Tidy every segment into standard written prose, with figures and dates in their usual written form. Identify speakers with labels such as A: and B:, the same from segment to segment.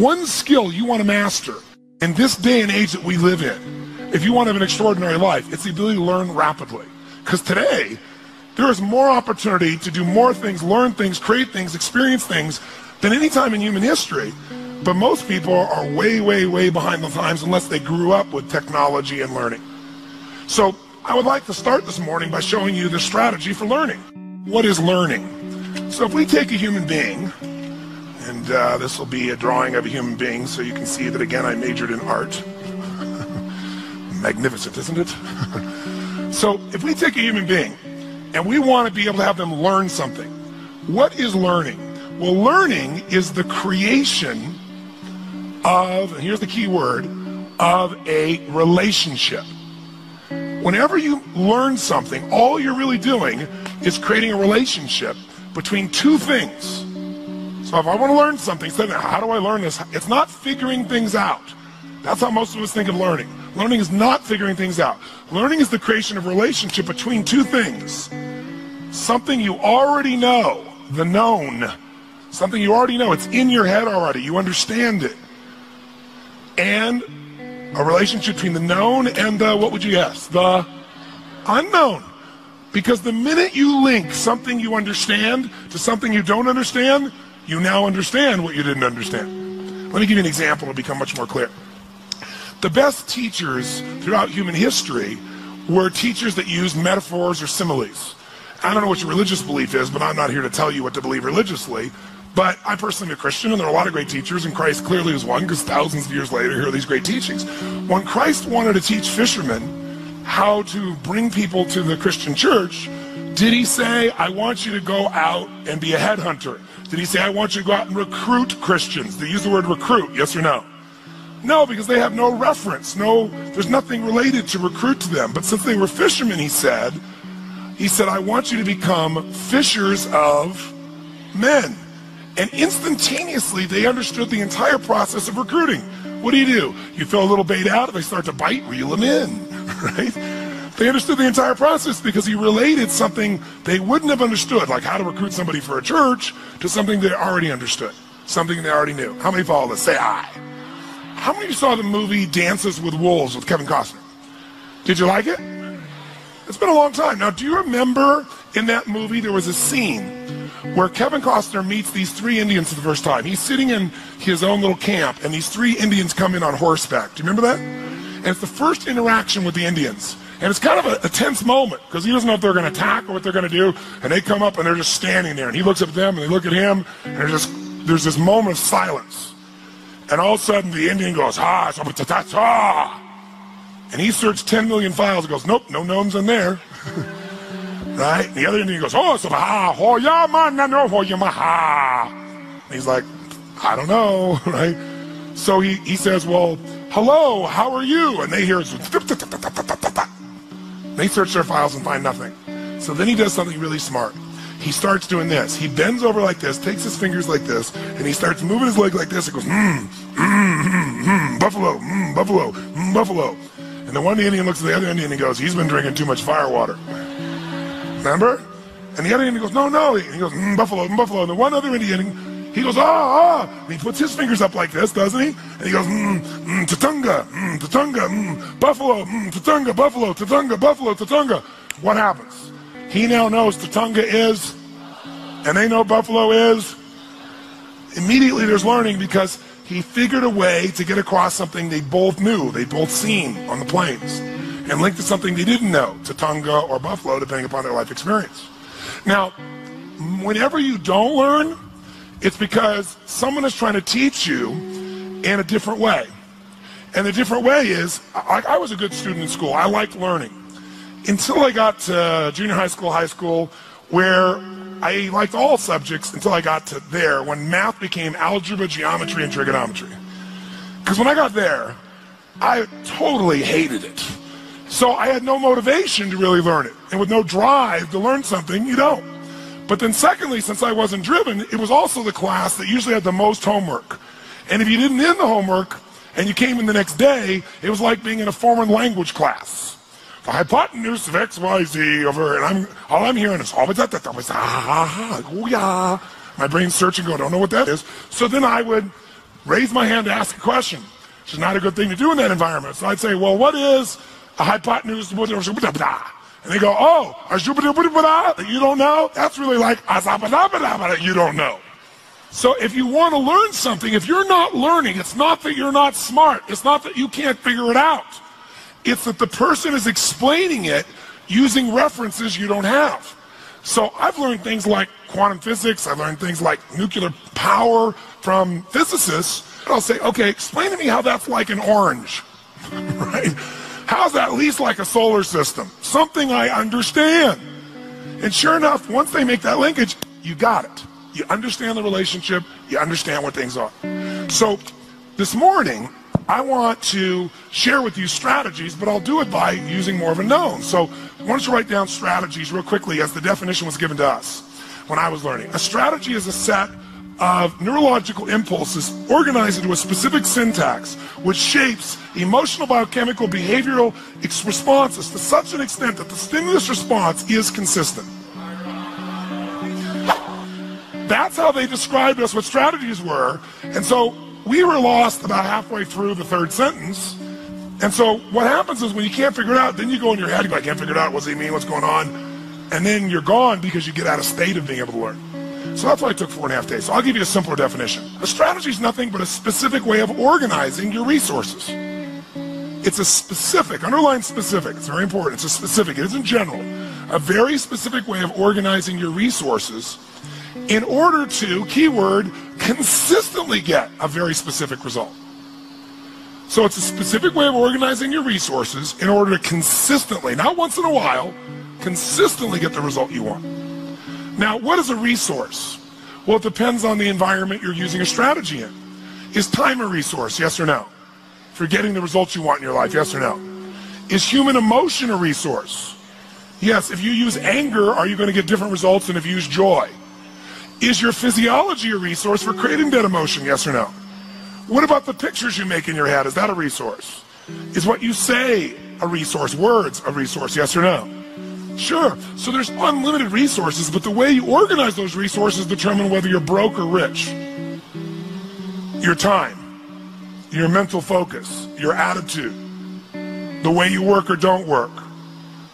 A: one skill you want to master in this day and age that we live in, if you want to have an extraordinary life, it's the ability to learn rapidly. Because today, there is more opportunity to do more things, learn things, create things, experience things than any time in human history. But most people are way, way, way behind the times unless they grew up with technology and learning. So I would like to start this morning by showing you the strategy for learning. What is learning? So if we take a human being, and this will be a drawing of a human being so you can see that again I majored in art. Magnificent, isn't it? So if we take a human being and we want to be able to have them learn something, what is learning? Well, learning is the creation of, and here's the key word, of a relationship. Whenever you learn something, all you're really doing is creating a relationship between two things. So if I want to learn something, say, how do I learn this? It's not figuring things out. That's how most of us think of learning. Learning is not figuring things out. Learning is the creation of a relationship between two things. Something you already know, the known. Something you already know, it's in your head already, you understand it. And a relationship between the known and the, what would you guess? The unknown. Because the minute you link something you understand to something you don't understand, you now understand what you didn't understand. Let me give you an example to become much more clear. The best teachers throughout human history were teachers that used metaphors or similes. I don't know what your religious belief is, but I'm not here to tell you what to believe religiously. But I personally am a Christian, and there are a lot of great teachers, and Christ clearly is one, because thousands of years later, here are these great teachings. When Christ wanted to teach fishermen how to bring people to the Christian church, did he say, I want you to go out and be a headhunter? Did he say, I want you to go out and recruit Christians? Did he use the word recruit, yes or no? No, because they have no reference. There's nothing related to recruit to them. But since they were fishermen, he said, I want you to become fishers of men. And instantaneously, they understood the entire process of recruiting. What do? You throw a little bait out, if they start to bite, reel them in, right? They understood the entire process because he related something they wouldn't have understood, like how to recruit somebody for a church, to something they already understood, something they already knew. How many follow this? Say aye. How many of you saw the movie Dances with Wolves with Kevin Costner? Did you like it? It's been a long time. Now, do you remember in that movie there was a scene where Kevin Costner meets these three Indians for the first time? He's sitting in his own little camp, and these three Indians come in on horseback. Do you remember that? And it's the first interaction with the Indians. And it's kind of a tense moment, because he doesn't know if they're going to attack or what they're going to do. And they come up, and they're just standing there. And he looks up at them, and they look at him, and there's this moment of silence. And all of a sudden, the Indian goes, ha, and he searched 10 million files and goes, nope, no gnomes in there. Right? And the other Indian goes, oh, so ha, ho ya man, no ho ya ma. And he's like, I don't know, right? So he says, well, hello, how are you? And they hear, they search their files and find nothing. So then he does something really smart. He starts doing this. He bends over like this, takes his fingers like this, and he starts moving his leg like this. It goes, buffalo, buffalo, buffalo. And the one Indian looks at the other Indian and he goes, he's been drinking too much fire water. Remember? And the other Indian goes, no. And he goes, buffalo, buffalo. And the one other Indian, he goes, And he puts his fingers up like this, doesn't he? And he goes, tatunga, buffalo, tatunga, buffalo, tatunga, buffalo, tatunga. What happens? He now knows tatunga is, and they know buffalo is. Immediately there's learning, because he figured a way to get across something they both knew, they both seen on the plains, and linked to something they didn't know, tatunga or buffalo, depending upon their life experience. Now, whenever you don't learn, it's because someone is trying to teach you in a different way. And the different way is, I was a good student in school. I liked learning. Until I got to junior high school, where I liked all subjects until I got to there, when math became algebra, geometry, and trigonometry. Because when I got there, I totally hated it. So I had no motivation to really learn it. And with no drive to learn something, you don't. But then secondly, since I wasn't driven, it was also the class that usually had the most homework. And if you didn't end the homework and you came in the next day, it was like being in a foreign language class. The hypotenuse of XYZ over, and all I'm hearing is, my brain's searching, going, I don't know what that is. So then I would raise my hand to ask a question, which is not a good thing to do in that environment. So I'd say, well, what is a hypotenuse? And they go, oh, that you don't know? That's really like you don't know. So if you want to learn something, if you're not learning, it's not that you're not smart. It's not that you can't figure it out. It's that the person is explaining it using references you don't have. So I've learned things like quantum physics. I've learned things like nuclear power from physicists. And I'll say, okay, explain to me how that's like an orange, right? How's that at least like a solar system? Something I understand. And sure enough, once they make that linkage, you got it. You understand the relationship. You understand what things are. So this morning, I want to share with you strategies, but I'll do it by using more of a known. So why don't you write down strategies real quickly as the definition was given to us when I was learning. A strategy is a set of neurological impulses organized into a specific syntax which shapes emotional, biochemical, behavioral responses to such an extent that the stimulus response is consistent. That's how they described us what strategies were. And so we were lost about halfway through the third sentence. And so what happens is when you can't figure it out, then you go in your head, I can't figure it out, what does he mean, what's going on? And then you're gone because you get out of state of being able to learn. So that's why I took 4.5 days. So I'll give you a simpler definition. A strategy is nothing but a specific way of organizing your resources. It's a specific, underline specific, it's very important, it's a specific, it isn't general. A very specific way of organizing your resources in order to, keyword, consistently get a very specific result. So it's a specific way of organizing your resources in order to consistently, not once in a while, consistently get the result you want. Now, what is a resource? Well, it depends on the environment you're using a strategy in. Is time a resource, yes or no? For getting the results you want in your life, yes or no? Is human emotion a resource? Yes, if you use anger, are you going to get different results than if you use joy? Is your physiology a resource for creating that emotion, yes or no? What about the pictures you make in your head? Is that a resource? Is what you say a resource? Words a resource, yes or no? Sure. So there's unlimited resources, but the way you organize those resources determine whether you're broke or rich. Your time, your mental focus, your attitude, the way you work or don't work,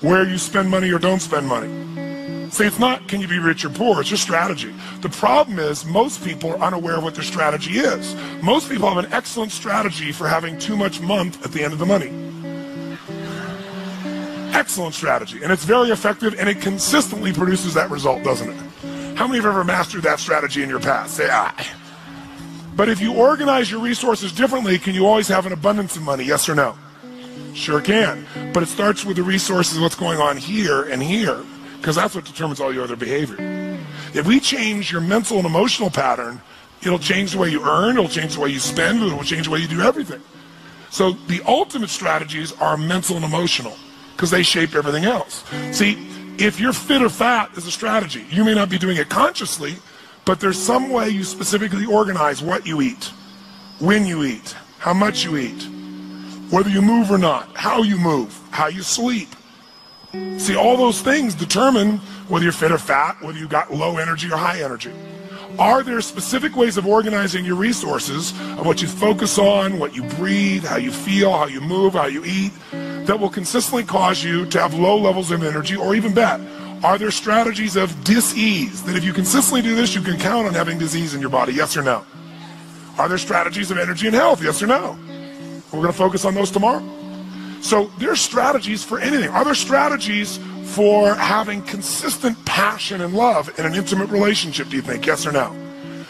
A: where you spend money or don't spend money. See, it's not can you be rich or poor, it's your strategy. The problem is most people are unaware of what their strategy is. Most people have an excellent strategy for having too much month at the end of the money. Excellent strategy, and it's very effective, and it consistently produces that result, doesn't it? How many have ever mastered that strategy in your past? Say aye. But if you organize your resources differently, can you always have an abundance of money, yes or no? Sure can, but it starts with the resources, what's going on here and here, because that's what determines all your other behavior. If we change your mental and emotional pattern, it'll change the way you earn, it'll change the way you spend, it'll change the way you do everything. So the ultimate strategies are mental and emotional, because they shape everything else. See, if you're fit or fat is a strategy. You may not be doing it consciously, but there's some way you specifically organize what you eat, when you eat, how much you eat, whether you move or not, how you move, how you sleep. See, all those things determine whether you're fit or fat, whether you got low energy or high energy. Are there specific ways of organizing your resources, of what you focus on, what you breathe, how you feel, how you move, how you eat, that will consistently cause you to have low levels of energy, or even better, are there strategies of dis-ease, that if you consistently do this, you can count on having disease in your body, yes or no? Are there strategies of energy and health, yes or no? We're going to focus on those tomorrow. So there's strategies for anything. Are there strategies for having consistent passion and love in an intimate relationship, do you think, yes or no?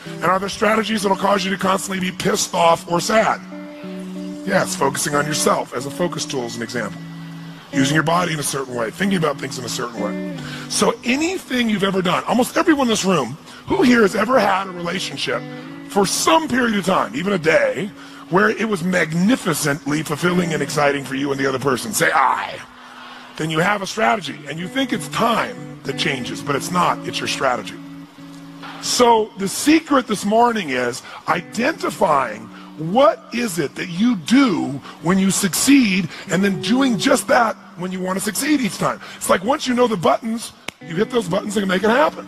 A: And are there strategies that will cause you to constantly be pissed off or sad? Yes, focusing on yourself as a focus tool is an example. Using your body in a certain way, thinking about things in a certain way. So anything you've ever done, almost everyone in this room, who here has ever had a relationship for some period of time, even a day, where it was magnificently fulfilling and exciting for you and the other person? Say aye. Then you have a strategy, and you think it's time that changes, but it's not, it's your strategy. So the secret this morning is identifying what is it that you do when you succeed, and then doing just that when you want to succeed each time. It's like once you know the buttons, you hit those buttons and make it happen.